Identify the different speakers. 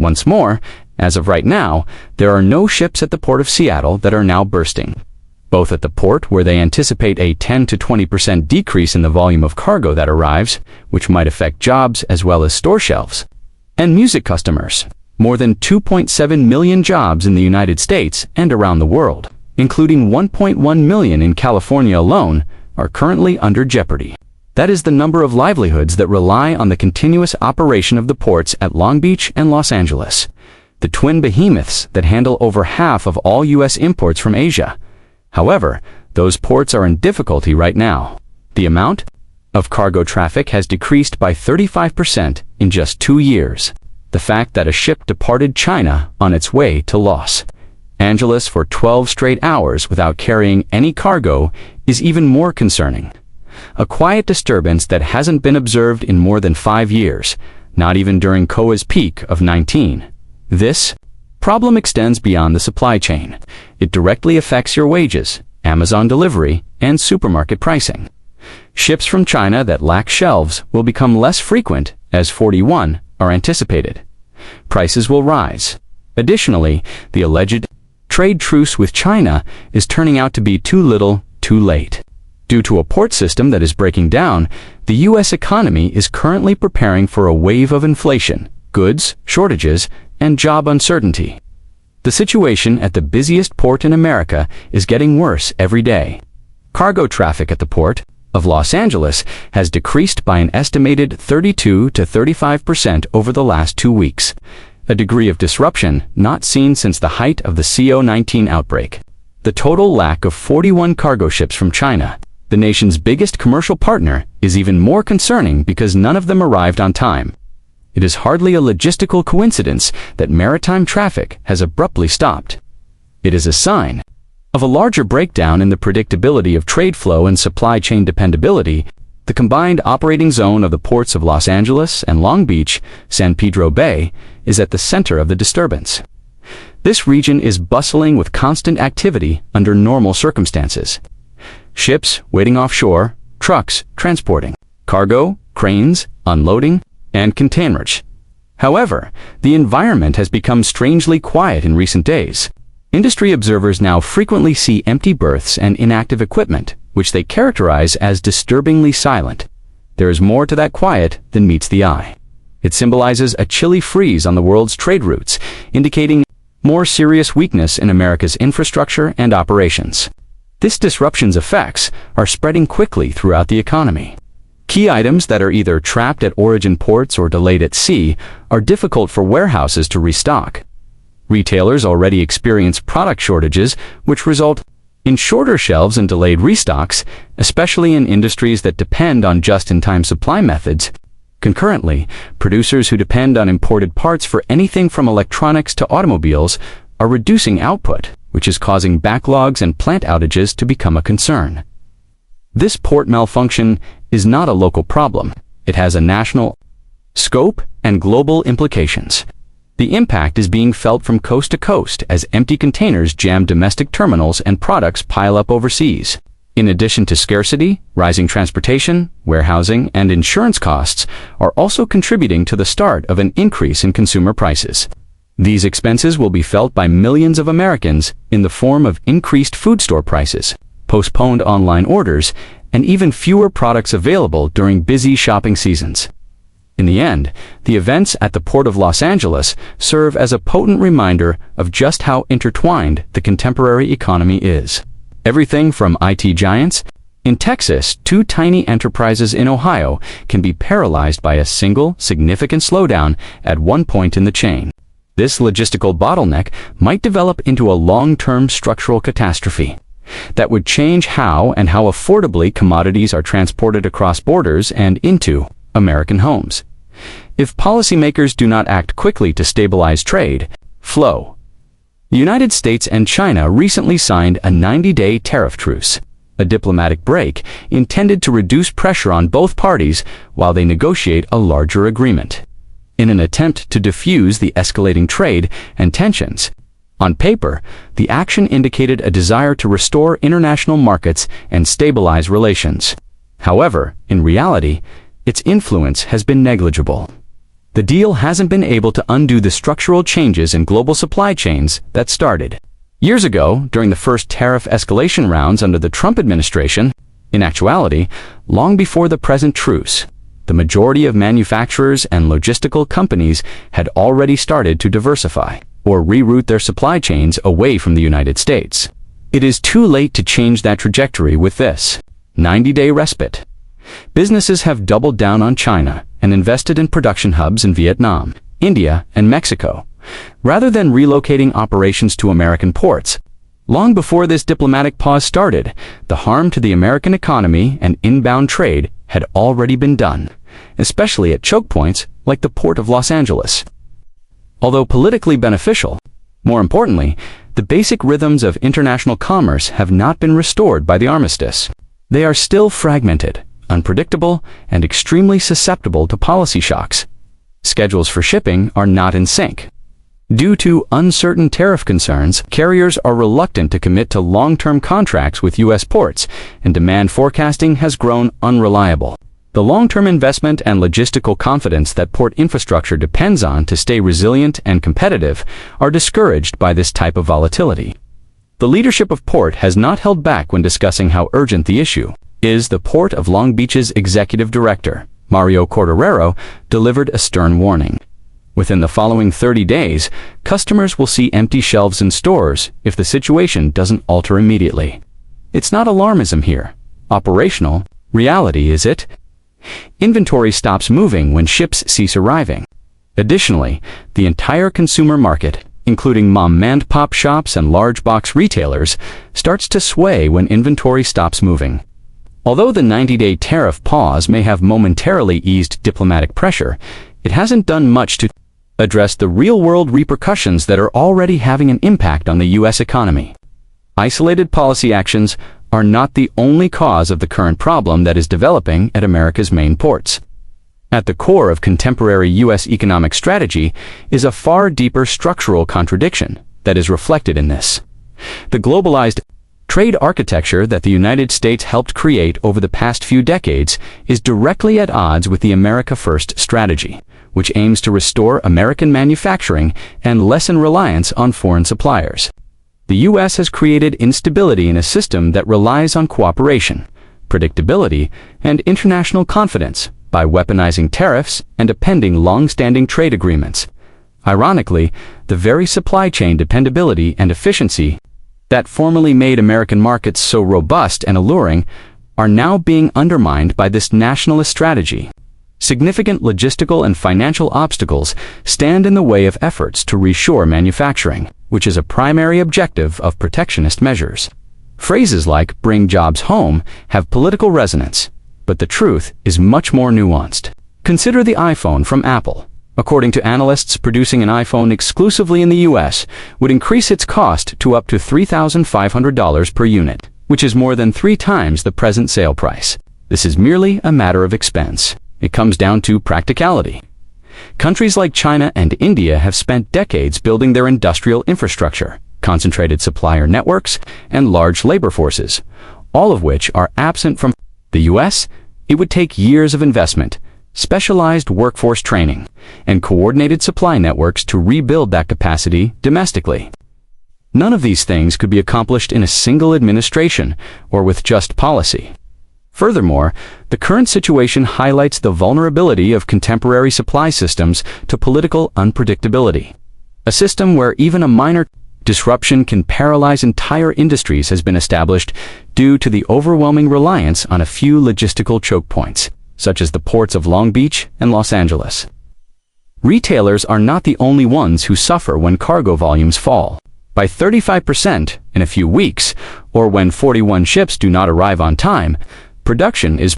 Speaker 1: Once more, as of right now, there are no ships at the port of Seattle that are now bursting, both at the port where they anticipate a 10 to 20% decrease in the volume of cargo that arrives, which might affect jobs as well as store shelves, and music customers. More than 2.7 million jobs in the United States and around the world, including 1.1 million in California alone, are currently under jeopardy. That is the number of livelihoods that rely on the continuous operation of the ports at Long Beach and Los Angeles, the twin behemoths that handle over half of all U.S. imports from Asia. However, those ports are in difficulty right now. The amount of cargo traffic has decreased by 35% in just 2 years. The fact that a ship departed China on its way to Los Angeles for 12 straight hours without carrying any cargo is even more concerning. A quiet disturbance that hasn't been observed in more than 5 years, not even during COA's peak of 19. This problem extends beyond the supply chain. It directly affects your wages, Amazon delivery, and supermarket pricing. Ships from China that lack shelves will become less frequent, as 41 are anticipated. Prices will rise. Additionally, the alleged trade truce with China is turning out to be too little, too late. Due to a port system that is breaking down, the U.S. economy is currently preparing for a wave of inflation, goods shortages, and job uncertainty. The situation at the busiest port in America is getting worse every day. Cargo traffic at the port of Los Angeles has decreased by an estimated 32 to 35% over the last 2 weeks, a degree of disruption not seen since the height of the COVID-19 outbreak. The total lack of 41 cargo ships from China, the nation's biggest commercial partner, is even more concerning because none of them arrived on time. It is hardly a logistical coincidence that maritime traffic has abruptly stopped. It is a sign of a larger breakdown in the predictability of trade flow and supply chain dependability. The combined operating zone of the ports of Los Angeles and Long Beach, San Pedro Bay, is at the center of the disturbance. This region is bustling with constant activity under normal circumstances. Ships waiting offshore, trucks transporting cargo, cranes unloading, and containers. However, the environment has become strangely quiet in recent days. Industry observers now frequently see empty berths and inactive equipment, which they characterize as disturbingly silent. There is more to that quiet than meets the eye. It symbolizes a chilly freeze on the world's trade routes, indicating more serious weakness in America's infrastructure and operations. This disruption's effects are spreading quickly throughout the economy. Key items that are either trapped at origin ports or delayed at sea are difficult for warehouses to restock. Retailers already experience product shortages, which result in shorter shelves and delayed restocks, especially in industries that depend on just-in-time supply methods. Concurrently, producers who depend on imported parts for anything from electronics to automobiles are reducing output, which is causing backlogs and plant outages to become a concern. This port malfunction is not a local problem. It has a national scope and global implications. The impact is being felt from coast to coast as empty containers jam domestic terminals and products pile up overseas. In addition to scarcity, rising transportation, warehousing, and insurance costs are also contributing to the start of an increase in consumer prices. These expenses will be felt by millions of Americans in the form of increased food store prices, postponed online orders, and even fewer products available during busy shopping seasons. In the end, the events at the Port of Los Angeles serve as a potent reminder of just how intertwined the contemporary economy is. Everything from IT giants in Texas to tiny enterprises in Ohio can be paralyzed by a single significant slowdown at one point in the chain. This logistical bottleneck might develop into a long-term structural catastrophe that would change how affordably commodities are transported across borders and into American homes. If policymakers do not act quickly to stabilize trade flow. The United States and China recently signed a 90-day tariff truce, a diplomatic break intended to reduce pressure on both parties while they negotiate a larger agreement. In an attempt to diffuse the escalating trade and tensions, on paper, the action indicated a desire to restore international markets and stabilize relations. However, in reality, its influence has been negligible. The deal hasn't been able to undo the structural changes in global supply chains that started years ago during the first tariff escalation rounds under the Trump administration. In actuality, long before the present truce, the majority of manufacturers and logistical companies had already started to diversify or reroute their supply chains away from the United States. It is too late to change that trajectory with this 90-day respite. Businesses have doubled down on China and invested in production hubs in Vietnam, India, and Mexico, rather than relocating operations to American ports. Long before this diplomatic pause started, the harm to the American economy and inbound trade had already been done, especially at choke points like the Port of Los Angeles. Although politically beneficial, more importantly, the basic rhythms of international commerce have not been restored by the armistice. They are still fragmented, unpredictable, and extremely susceptible to policy shocks. Schedules for shipping are not in sync. Due to uncertain tariff concerns, carriers are reluctant to commit to long-term contracts with U.S. ports, and demand forecasting has grown unreliable. The long-term investment and logistical confidence that port infrastructure depends on to stay resilient and competitive are discouraged by this type of volatility. The leadership of port has not held back when discussing how urgent the issue is. The Port of Long Beach's executive director, Mario Corderero, delivered a stern warning. Within the following 30 days, customers will see empty shelves in stores if the situation doesn't alter immediately. It's not alarmism here. Operational reality, is it? Inventory stops moving when ships cease arriving. Additionally, the entire consumer market, including mom-and-pop shops and large box retailers, starts to sway when inventory stops moving. Although the 90-day tariff pause may have momentarily eased diplomatic pressure, it hasn't done much to address the real-world repercussions that are already having an impact on the U.S. economy. Isolated policy actions are not the only cause of the current problem that is developing at America's main ports. At the core of contemporary U.S. economic strategy is a far deeper structural contradiction that is reflected in this. The globalized trade architecture that the United States helped create over the past few decades is directly at odds with the America First strategy, which aims to restore American manufacturing and lessen reliance on foreign suppliers. The U.S. has created instability in a system that relies on cooperation, predictability, and international confidence by weaponizing tariffs and appending long-standing trade agreements. Ironically, the very supply chain dependability and efficiency that formerly made American markets so robust and alluring are now being undermined by this nationalist strategy. Significant logistical and financial obstacles stand in the way of efforts to reshore manufacturing, which is a primary objective of protectionist measures. Phrases like "bring jobs home" have political resonance, but the truth is much more nuanced. Consider the iPhone from Apple. According to analysts, producing an iPhone exclusively in the U.S. would increase its cost to up to $3,500 per unit, which is more than 3 times the present sale price. This is merely a matter of expense. It comes down to practicality. Countries like China and India have spent decades building their industrial infrastructure, concentrated supplier networks, and large labor forces, all of which are absent from the U.S. It would take years of investment, specialized workforce training, and coordinated supply networks to rebuild that capacity domestically. None of these things could be accomplished in a single administration or with just policy. Furthermore, the current situation highlights the vulnerability of contemporary supply systems to political unpredictability. A system where even a minor disruption can paralyze entire industries has been established due to the overwhelming reliance on a few logistical choke points, such as the ports of Long Beach and Los Angeles. Retailers are not the only ones who suffer when cargo volumes fall by 35% in a few weeks, or when 41 ships do not arrive on time. Production is